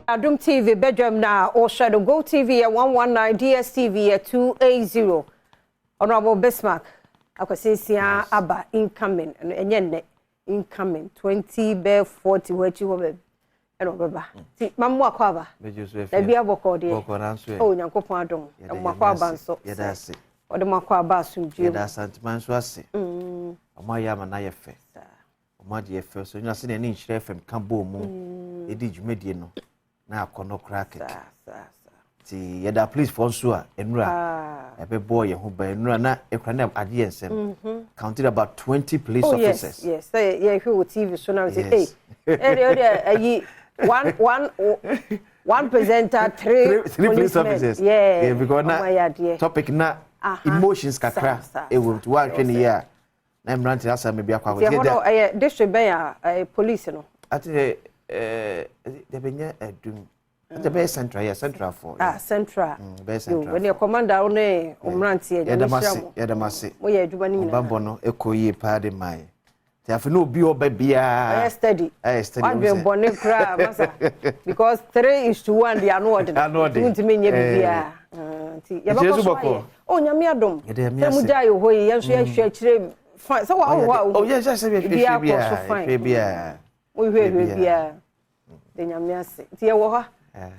Adom TV Badwam na or Shadow Go TV at 119 DSTV at 280. Honorable Bismarck, Akwasisia Abba incoming and yen incoming 20 bear 40 what you will and over. See, Mamma Quava, there be a book or dear. Oh, Yanko Pardon, and Maquaban so. Yes, or the Maquaba soon, that's Santman Swassi. My yam and I face. My dear first, so you're seeing an inch there from Cambo Moon. It did you mediano. Now, could not crack it. See, yet that please for sure, and run. A boy who by runner, a crane of ideas, counted about 20 police officers. Yes, yeah, who would see you sooner say, hey, one presenter, three police officers. Yeah, because now, topic now, emotions can crack. It will work in the year. I'm running outside, maybe a quality. District be a police, you know. At the Benya Adom. At the best central, yes, central for. Central. When your commander only Umranti, Yadamasi, we are doing Bambono, Ecoye, pardon my. They have no bio baby. I study. One will bonnet crab, because 3:1, they are not. I know it to mean Yabia. Oh, Yamiadom. Yamudayo, who yes, so oh yes, yes, we will the Yamias, Tiawa,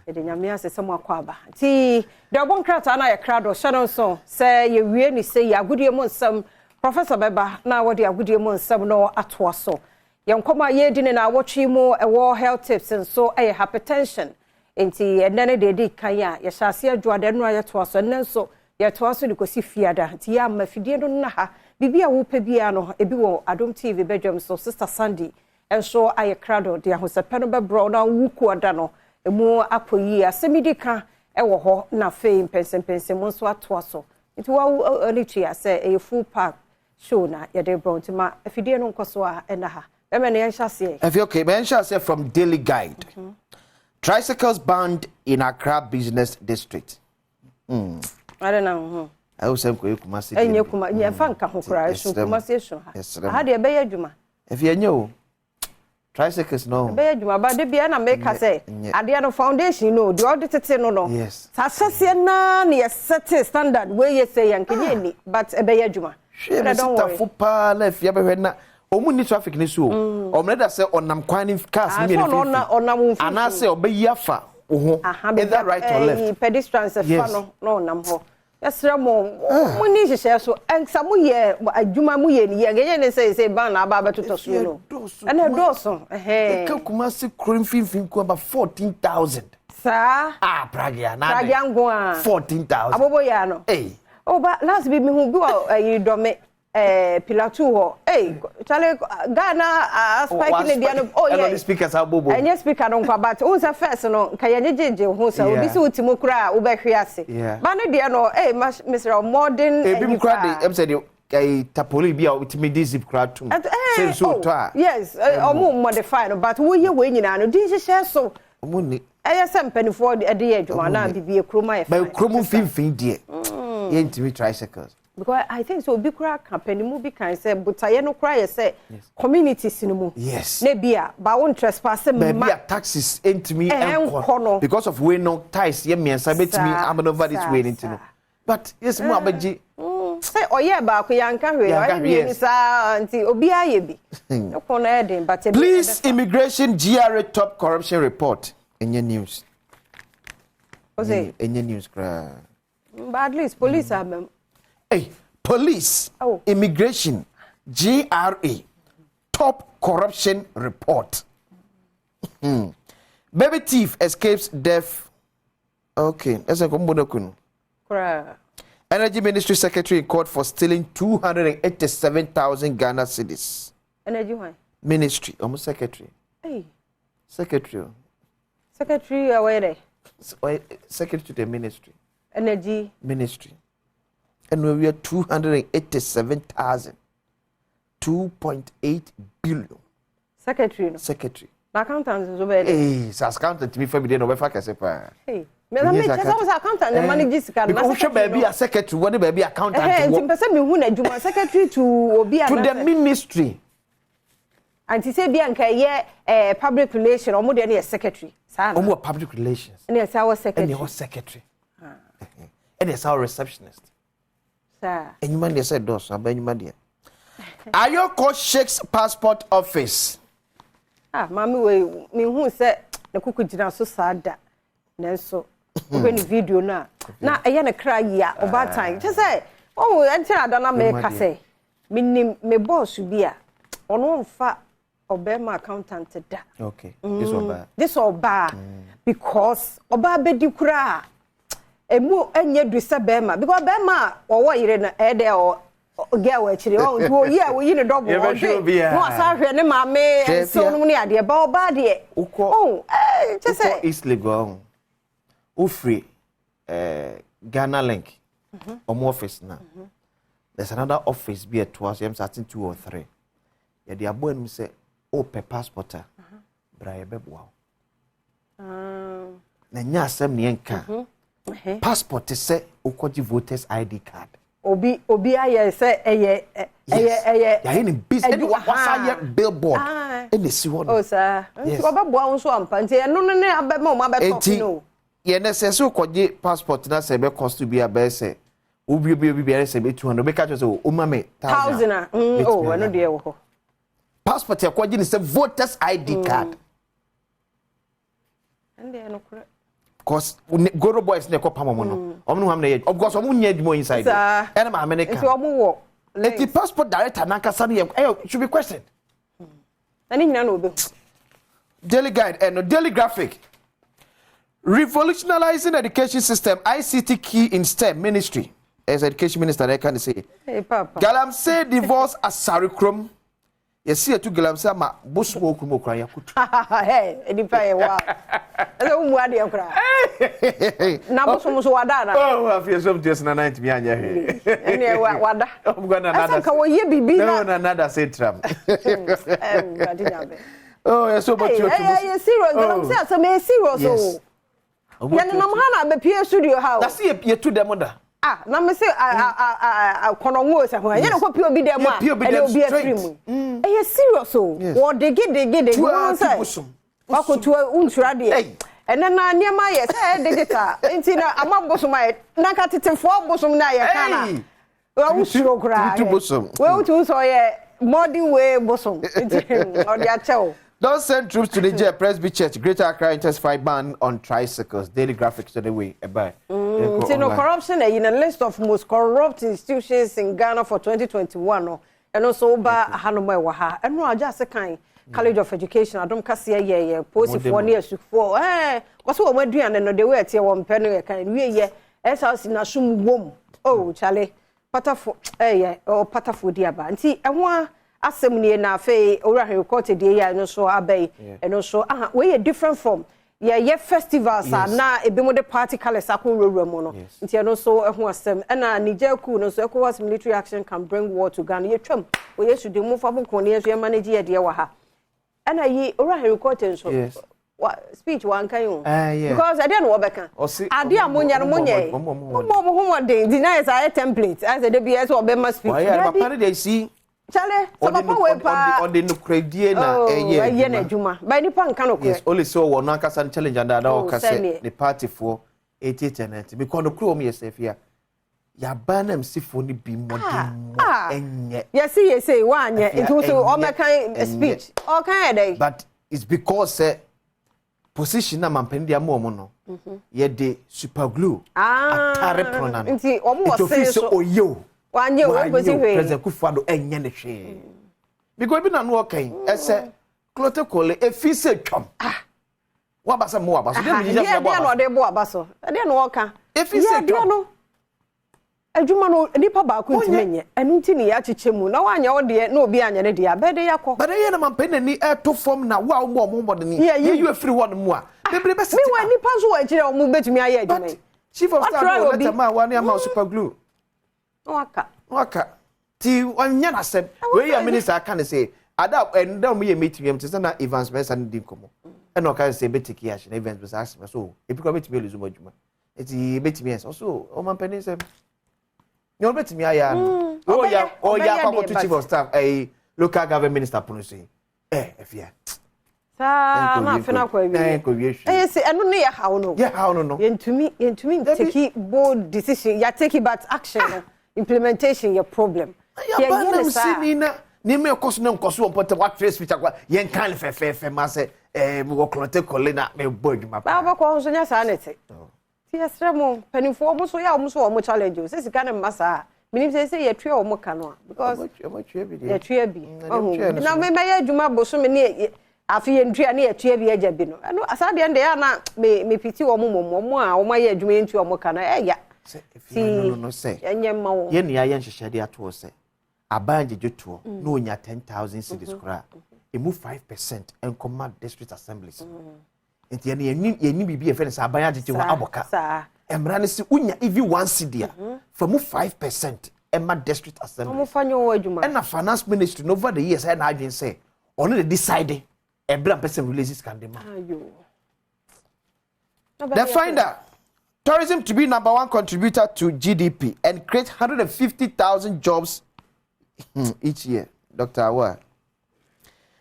the Yamias, some more quaba. Tea, the one crat and I a crowd or shadow so say you really say ya good among some Professor Beba, now what you good among some no at was so. Young Koma ye didn't I watch you more a war health tips and so a hypertension. Inti and then they did Kaya, you shall see a Jordan riot was and so yet was you could see Fiada, Tia, Mafidia Naha. Bibia wo pebiano ebi wo Adom TV Badwam so sister Sandy and so aye crowd dia ho se penobe bro na wuku oda no emu apoyi asemidika e wo ho na fe pensen mo so ato so it wa ani tia say a full park show na ye de bro ntima afidie no nkoso a ena ha be me ne ensha se if okay me ensha se from Daily Guide. Tricycles banned in Accra Business District. I don't know. I was saying, Kumasi. And you come, you fanka who cries, so Kumasi. I had a bay juma. If you knew tricycles, no bay juma, but the Biana make her say, at the other foundation, no, the auditor no. Yes. Sassiana, near set standard where you say, and Kenny, but a bay juma. I don't worry. Fupa left, you ever heard that? Omuni traffic ni so. Omreda say onam kwani cars ni me. And I say obey yafa. Is that right or left? Pedestrians no nam ho. Yes, Ramon. Money share so and some year adwuma mu ye ni ye say ban na aba beto so no. And a doso. Eh. Kumasi cream fin ku about 14,000. Sir? Pragia na. Pragia ngo 14,000. Abobo ya no. Eh. Oh, but last be me hu bi you do me Pilatu ho. Hey, Charlie Ghana spiking the oh yeah. The speakers are bobo. And yes, speaker don't but who's a first no kayanye jeje ho so obi se utimo kura wo be hwiase. Ba no de no Mr. Modern and crowd em said kay tapoli bia utimi zip crowd too. Say so to. Yes, omo modify no but wo ye we nyina no din share so. Omo ni. Some penny for the adjuma na bibie kroma e. Ba kromo fin die. Ye ntimi tricycles. Because I think so big crack company movie can say but I no cry say community cinema. Yes. Nebia ba won trespass me taxes into me because of we no ties ye me say betimi am over this way into no. But yes mo abaji say oye ba ko yanka we oye sa anti obi aye bi. No kono eden but Police Immigration GRA top corruption report in your news. Ose in your news cra. But at least police are hey, Police, Immigration, GRA, top corruption report. Baby thief escapes death. Okay, that's a combination. Energy Ministry Secretary in court for stealing 287,000 Ghana cedis. Energy why? Ministry, almost Secretary. Hey. Secretary. Secretary, where? Secretary to the Ministry. Energy Ministry. And we are 287,000. 2.8 billion. Secretary. Secretary. The accountant is over there. Hey, so accountant to me for me, no, if I can say, hey, me was accountant, the manager can. Because she be a secretary, what be accountant? Hey, and person me who na juma secretary to the ministry. Anti say bi anka ye public relation omo de na secretary. Sa na. Omo public relations. And yes our secretary. And your secretary. And yes our receptionist. Sir. And you man they said those abanyuma there. Ayoko Sheikh's passport office. Mami we me hu say na kuku gina so sada. Nanso we ni video na eye na kra yi a oba time. Just say oh enti adana me ka say me boss bi a ono mfa obema accountant da. Okay. This oba because oba bedi kura emu enye du se bema because bema wo yire na ede o girl we chire o do ye we yi ne double o de no asahwe ne ma me so no ne ade ba oba de just say East Legon free Ghana Link office now. There's another office be at twice I'm starting 2 or 3. Yeah, the aboy him say pe passport bra Badwam. Na nya asem ne enka. Passport say ukoji voters ID card. Obi aye say eye ya in business wasa billboard and the see one. Oh sir. Nti Badwam so ampa nti eno ne abema o ma be talk no. Ye na say so ukoji passport na say be cost to be a say obi be say be 200 be catch say o ma me 1000 oh eno de wo ho. Passport ya kwaji ni say voters ID card. And they no correct. Cause Goro boys ne ko pamo no. Omo ham na ye. Of course omo nya adimo inside. And ma America. Nti omo wo. The passport director na kasa ne should be questioned. Ani nyina no obe. Daily guide and daily graphic. Revolutionizing education system ICT key in STEM ministry. As education minister I can say. Hey papa. Galam say divorce asarikrom. Yes, see to Galamsa ma bosumo kumo kran yakutu. Hey, edipa ye wa. Ele umu ade kra. Na bosumo so wada na. Oh, afia some just na 90 mi anya he. Ene wada. I'm gonna nada. Asa ka wo ye bibi na. No, nada say tram. Gadinyabe. Oh, yeah, so much you. Hey, serious. Galamsa so me serious oh. Ya na mahana be pie studio house. That's ye to them mother. Na me say kono ngo se ho. Ye na ko pio bi dem a. E obi afrim. E serious o. Wo dege go say. Wa ko to untura de. Ene na niam aye say digital. Enti na amabosum aye. Na ka tetefo bosom na ye kana. Wa usuro kura. We utu so ye modern way bosom. Enti o de achew. Don't send troops to Niger Presby Church. Greater Accra intensified ban on tricycles. Daily graphics to the way. Bye. No corruption in a list of most corrupt institutions in Ghana for 2021. And also ba Hanoma Waha. And no, just a kind College of Education. Adom Cassia ye post for near for. What's what we're doing and the way at your penny can we as us in a shum womb. Oh, Charlie. Patafo or Patafo diaba. And see, I want. Assembly na fe ora recorded dey no so abey and also we a different form ye festivals na ebimo de party colors akon mo no nti no so ehu asem na Niger ku no so ECOWAS military action can bring war to Ghana ye twam we yesu de move abon kon ye so manage ye de wa ha na yi ora recorded so speech wan kan you because I don't know obeka ade amonya no monye mo de deny say template as the BS obema speech why papa dey see Chale, so papa we pa on the nucredie na eye na adwuma. Ba ni pa nka no kre. Yes, only so wo no aka san challenge and that o say the party for 88 because no kro me yesef here. Ya banam sifo ni bi modern enye. Yes, one ye. It was o me kan speech. O kan dey. But it's because position na mampeni dia mo no. Ye de super glue. Atare pronan. Nti o mo say so oyo. Wanye we go see we President Kufuado enye ne hwe because bi na no okay ese clote kole efi se twam wa basa mo wa baso dem ji ja bo no de bo abaso de no oka efi se twam adwuma no nipa ba ko ntimenye enu nti ne ya chichemu na wanya wo de na obi anya ne de abede yakọ but ye na mampene ni to form na wa mo de ni ye you free one mu a bebre be se mi wa nipa so wa kire o mu betumi aye adwuma chief of staff no let ma wa na ma super glue waka ti wanya na sem we ya minister aka say ada enda mo ye meeting am say na Evans Mesa ndi komo e no ka say betiki ya na Evans Mesa so e bi ko betimi lezu madwuma eti betimi yes so o man penin sem you betimi aya no o ya kwa chief of staff local government minister pronounce Efia. Sa ma fena kwa wi. Yes, eno no ya hawo no. Yeah, how no. Yentumi take bold decision. Ya take but action. Implementation your problem. Yeah, but I'm seeing ni me koso na nkoso on pot what face picture kwa yen kan fe ma se wo klote kolena me bodwuma ba ba ko nso nya sa na te ti esremo panifo mo so ya mo so mo challenge o se sika na masa minim se ye tue o mo ka no because ye tue bi na me ya adwuma boso me ne afi ye ntue na ye tue bi agya bi no no asade ende ya na me piti o mo a o ma ye adwuma ntue o mo ka no ya no say enyema wo ye nia ye nhyehyede ato se abanje jetuo no onya 10,000 cedis kra e move 5% and command district assemblies enti ye ni bibi e fe se abanje jetuo aboka emra ne se unya even 1 cedi from 5% emma district assembly mo fanyo wo adwuma and na finance ministry over the years na adwen say ono dey decide ebra person releases can dem ayo the finder tourism to be number 1 contributor to GDP and create 150,000 jobs each year. Dr. Awa.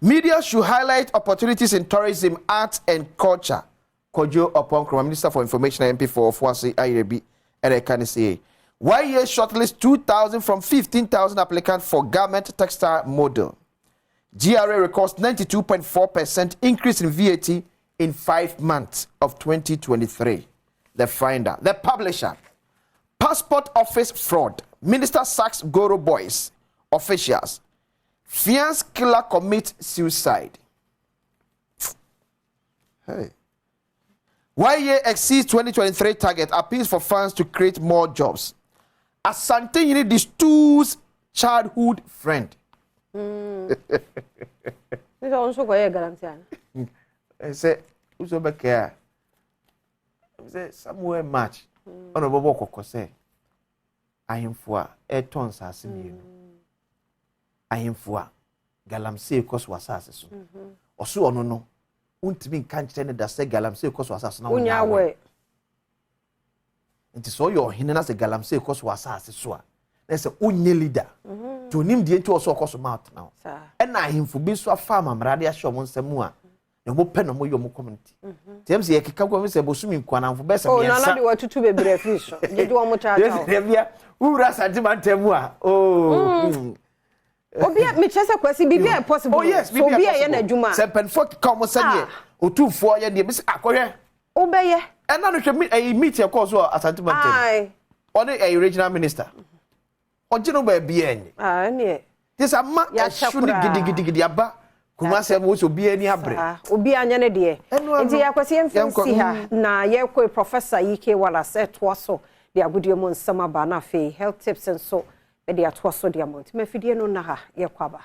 Media should highlight opportunities in tourism, arts, and culture. Kojo Oponkroma, Minister for Information and MP for Fuasi IRB, and I can say, YA shortlist 2,000 from 15,000 applicants for garment textile model. GRA records 92.4% increase in VAT in 5 months of 2023. The finder, the publisher, passport office fraud. Minister sacks Goro boys. Officials. Fiance killer commits suicide. Hey. YA exceeds 2023 target. Appeals for funds to create more jobs. Asante Yini Distu's childhood friend. This also go here garantian. I say, who's over care? Say somewhere match. Ono bobo koko say. Ahemfo a tons asimienu. Ahemfo galamsey koso asase so. Oso ono no. Untimi kan kyene da se galamsey koso asase na unya we. Nti so yo hene na se galamsey koso asase so a. Na se unye leader. To nim die nti oso koso mouth now. E na ahemfo bi so afa mamrade a hye mo nsemu a. Na mo pe na mo yo mo community. Tem se yekika kwa se bosumi nkwanamfo be se miensa. Oh na na de watutu bebre free so. Je de wo mo cha cha. Ura sentimentemu a. Oh. Obia me chese kwasi bibia possible. Oh yes, bibia. So bibia ye na adwuma. Se penfo come say dey. Otufo ye dey be se akohwe. Obeye. E na no hwe meet e cause so asentimentemu. Ai. One a regional minister. Ojino ba bia enyi. Ah ne. This ama e shuni gidigidi aba. Kuma se mo so bia ni abre. Obi anya ne de. Nti yakwasi emfensi ha na ye koi professor UK wala set waso. The abudio mon sama ba na fe health tips and so e de atwa so de amount. Me fidie no na ha ye kwaba.